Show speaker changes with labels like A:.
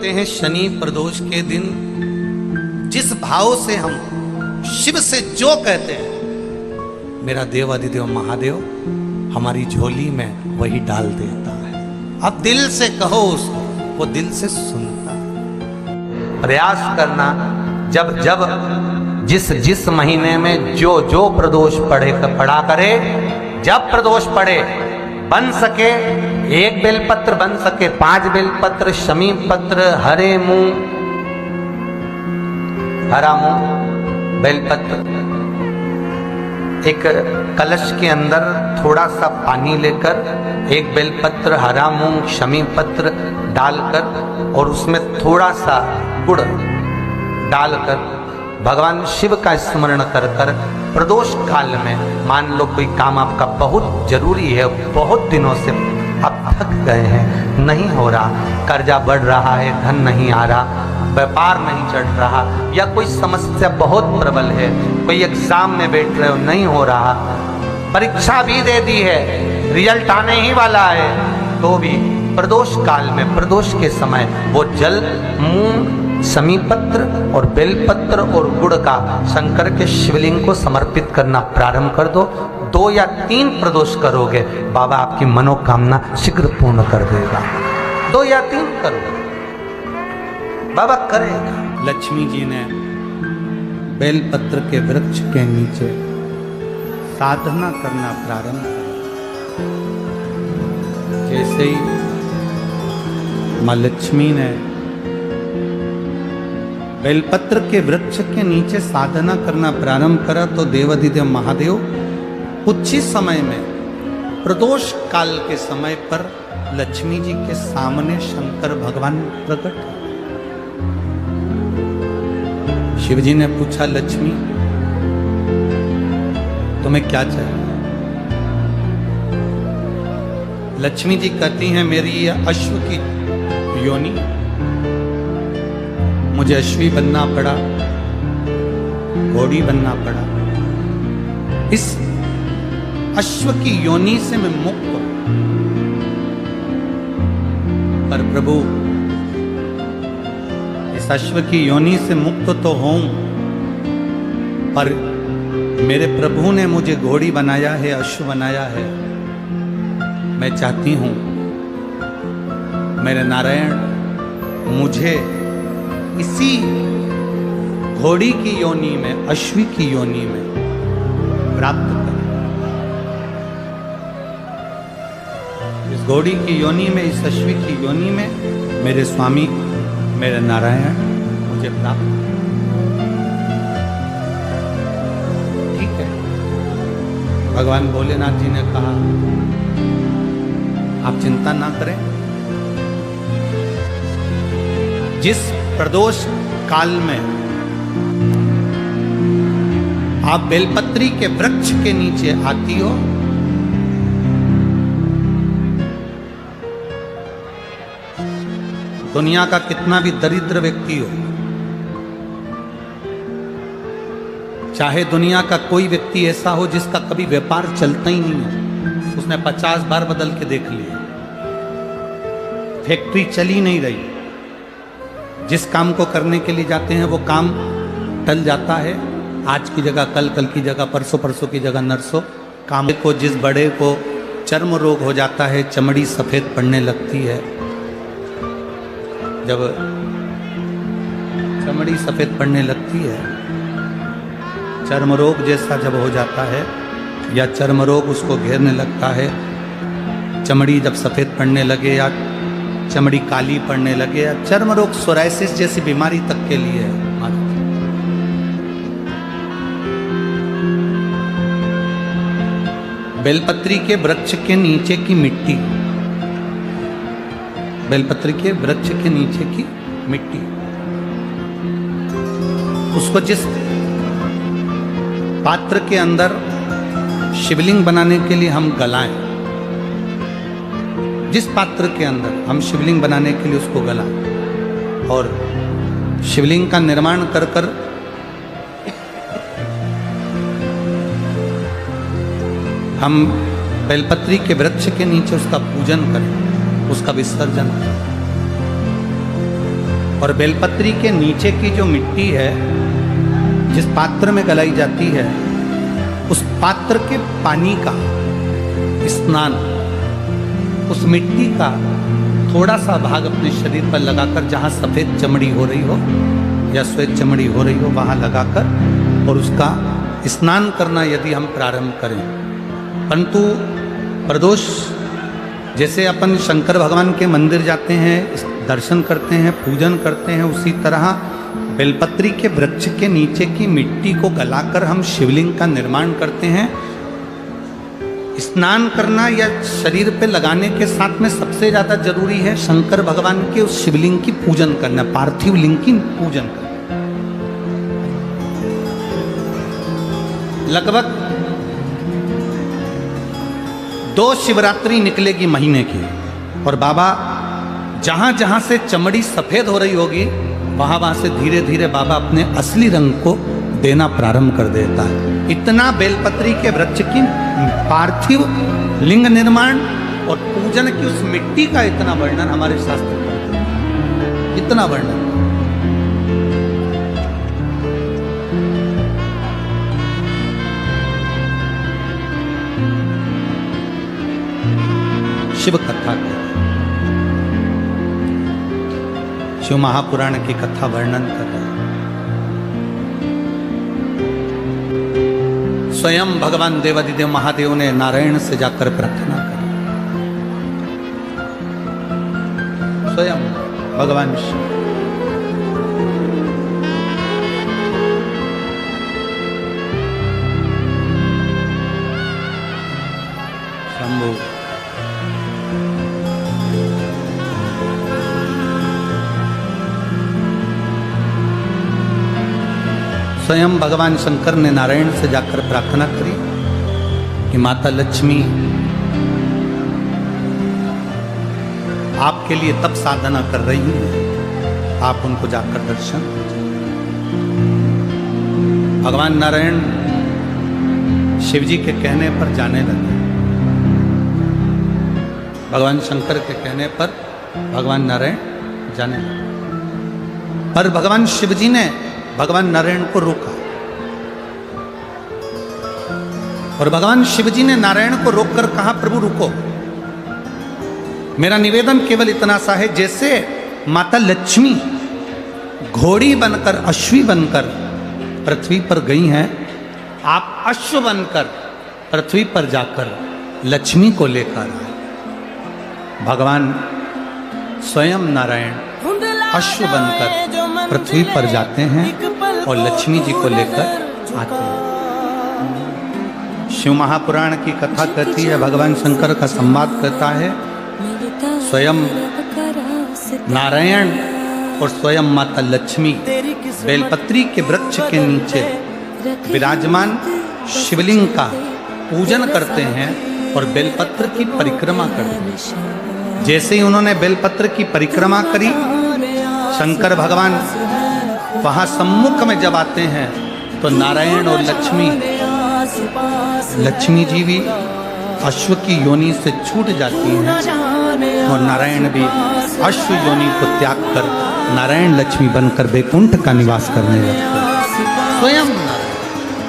A: कहते हैं शनि प्रदोष के दिन जिस भाव से हम शिव से जो कहते हैं, मेरा देव अधिदेव महादेव हमारी झोली में वही डाल देता है। अब दिल से कहो उसको, वो दिल से सुनता है। प्रयास करना, जब जब जिस महीने में जो प्रदोष पड़ा करे, जब प्रदोष पड़े, बन सके 1 बेलपत्र, बन सके 5 बेलपत्र, शमी पत्र, हरे मुंह, हरा मुंह, बेलपत्र, एक कलश के अंदर थोड़ा सा पानी लेकर 1 बेलपत्र, हरा मूंग, शमी पत्र डालकर और उसमें थोड़ा सा गुड़ डालकर भगवान शिव का स्मरण कर कर प्रदोष काल में, मान लो कोई काम आपका बहुत जरूरी है, बहुत दिनों से आप थक गए हैं, नहीं हो रहा, कर्जा बढ़ रहा है, धन नहीं आ रहा, व्यापार नहीं चढ़ रहा, या कोई समस्या बहुत प्रबल है, कोई एग्जाम में बैठ रहे हो, नहीं हो रहा, परीक्षा भी दे दी है, रिजल्ट आने ही वाला है, तो भी प्रदोष काल में, प्रदोष के समय वो जल, मूंग, शमी पत्र और बेलपत्र और गुड़ का शंकर के शिवलिंग को समर्पित करना प्रारंभ कर दो। 2 या 3 प्रदोष करोगे, बाबा आपकी मनोकामना शीघ्र पूर्ण कर देगा। 2 या 3 करो, बाबा करेगा। लक्ष्मी जी ने बेलपत्र के वृक्ष के नीचे साधना करना प्रारंभ किया। जैसे ही मां लक्ष्मी ने बेलपत्र के वृक्ष के नीचे साधना करना प्रारंभ करा, तो देवाधिदेव महादेव कुछ ही समय में, प्रदोष काल के समय पर लक्ष्मी जी के सामने शंकर भगवान प्रकट। शिव जी ने पूछा, लक्ष्मी तुम्हें क्या चाहिए? लक्ष्मी जी कहती हैं, मेरी यह अश्व की योनि, मुझे अश्वी बनना पड़ा, घोड़ी बनना पड़ा, इस अश्व की योनि से मैं मुक्त हूं। पर प्रभु, इस अश्व की योनि से मुक्त तो हूं, पर मेरे प्रभु ने मुझे घोड़ी बनाया है, अश्व बनाया है। मैं चाहती हूं मेरे नारायण मुझे इसी घोड़ी की योनि में, अश्वी की योनि में प्राप्त कर। इस घोड़ी की योनि में, इस अश्वी की योनि में मेरे स्वामी, मेरे नारायण मुझे प्राप्त। ठीक है, भगवान भोलेनाथ जी ने कहा, आप चिंता ना करें, जिस प्रदोष काल में आप बेलपत्री के वृक्ष के नीचे आती हो, दुनिया का कितना भी दरिद्र व्यक्ति हो, चाहे दुनिया का कोई व्यक्ति ऐसा हो जिसका कभी व्यापार चलता ही नहीं हो, उसने 50 बार बदल के देख लिया, फैक्ट्री चली नहीं रही, जिस काम को करने के लिए जाते हैं वो काम टल जाता है, आज की जगह कल, कल की जगह परसों, परसों की जगह नरसों। काम को, जिस बड़े को चर्म रोग हो जाता है, चमड़ी सफेद पड़ने लगती है, जब चमड़ी सफेद पड़ने लगती है, चर्म रोग जैसा जब हो जाता है या चर्म रोग उसको घेरने लगता है, चमड़ी जब सफेद पड़ने लगे या चमड़ी काली पड़ने लगे, या चर्म रोग, सोराइसिस जैसी बीमारी तक के लिए है। बेलपत्री के वृक्ष के नीचे की मिट्टी, बेलपत्री के वृक्ष के नीचे की मिट्टी, उसको जिस पात्र के अंदर शिवलिंग बनाने के लिए हम गलाएं, जिस पात्र के अंदर हम शिवलिंग बनाने के लिए उसको गलाएं और शिवलिंग का निर्माण कर कर हम बेलपत्री के वृक्ष के नीचे उसका पूजन करें, उसका विसर्जन करें। और बेलपत्री के नीचे की जो मिट्टी है जिस पात्र में गलाई जाती है, उस पात्र के पानी का स्नान उस मिट्टी का थोड़ा सा भाग अपने शरीर पर लगाकर, जहाँ सफ़ेद चमड़ी हो रही हो या श्वेत चमड़ी हो रही हो वहाँ लगाकर और उसका स्नान करना यदि हम प्रारंभ करें। परंतु प्रदोष जैसे अपन शंकर भगवान के मंदिर जाते हैं, दर्शन करते हैं, पूजन करते हैं, उसी तरह बेलपत्री के वृक्ष के नीचे की मिट्टी को गलाकर हम शिवलिंग का निर्माण करते हैं। स्नान करना या शरीर पे लगाने के साथ में सबसे ज्यादा जरूरी है शंकर भगवान के उस शिवलिंग की पूजन करना, पार्थिव लिंग की पूजन करना। लगभग 2 शिवरात्रि निकलेगी महीने की, और बाबा जहां जहां से चमड़ी सफेद हो रही होगी वहां से धीरे धीरे बाबा अपने असली रंग को देना प्रारंभ कर देता है। इतना बेलपत्री के वृक्ष की पार्थिव लिंग निर्माण और पूजन की उस मिट्टी का इतना वर्णन हमारे शास्त्र करते हैं, इतना वर्णन। शिव कथा कहते हैं, शिव महापुराण की कथा वर्णन कर रहे हैं। स्वयं भगवान देवादिदेव महादेव ने नारायण से जाकर प्रार्थना की। स्वयं भगवान शिव शंभु स्वयं भगवान शंकर ने नारायण से जाकर प्रार्थना करी कि माता लक्ष्मी आपके लिए तप साधना कर रही है, आप उनको जाकर दर्शन। भगवान नारायण शिव जी के कहने पर जाने लगे। भगवान शंकर के कहने पर भगवान नारायण जाने लगे, पर भगवान शिव जी ने भगवान नारायण को रोका, और भगवान शिव जी ने नारायण को रोककर कहा, प्रभु रुको, मेरा निवेदन केवल इतना सा है, जैसे माता लक्ष्मी घोड़ी बनकर अश्वी बनकर पृथ्वी पर गई हैं, आप अश्व बनकर पृथ्वी पर जाकर लक्ष्मी को लेकर आए। भगवान स्वयं नारायण अश्व बनकर पृथ्वी पर जाते हैं और लक्ष्मी जी को लेकर आते हैं। शिव महापुराण की कथा कहती है, भगवान शंकर का संवाद कहता है, स्वयं नारायण और स्वयं माता लक्ष्मी बेलपत्री के वृक्ष के नीचे विराजमान शिवलिंग का पूजन करते हैं और बेलपत्र की परिक्रमा करते हैं। जैसे ही उन्होंने बेलपत्र की परिक्रमा करी, शंकर भगवान वहां सम्मुख में जब आते हैं तो नारायण और लक्ष्मी जी भी अश्व की योनि से छूट जाती हैं और नारायण भी अश्व योनि को त्याग कर नारायण लक्ष्मी बनकर वैकुंठ का निवास करने लगते हैं। स्वयं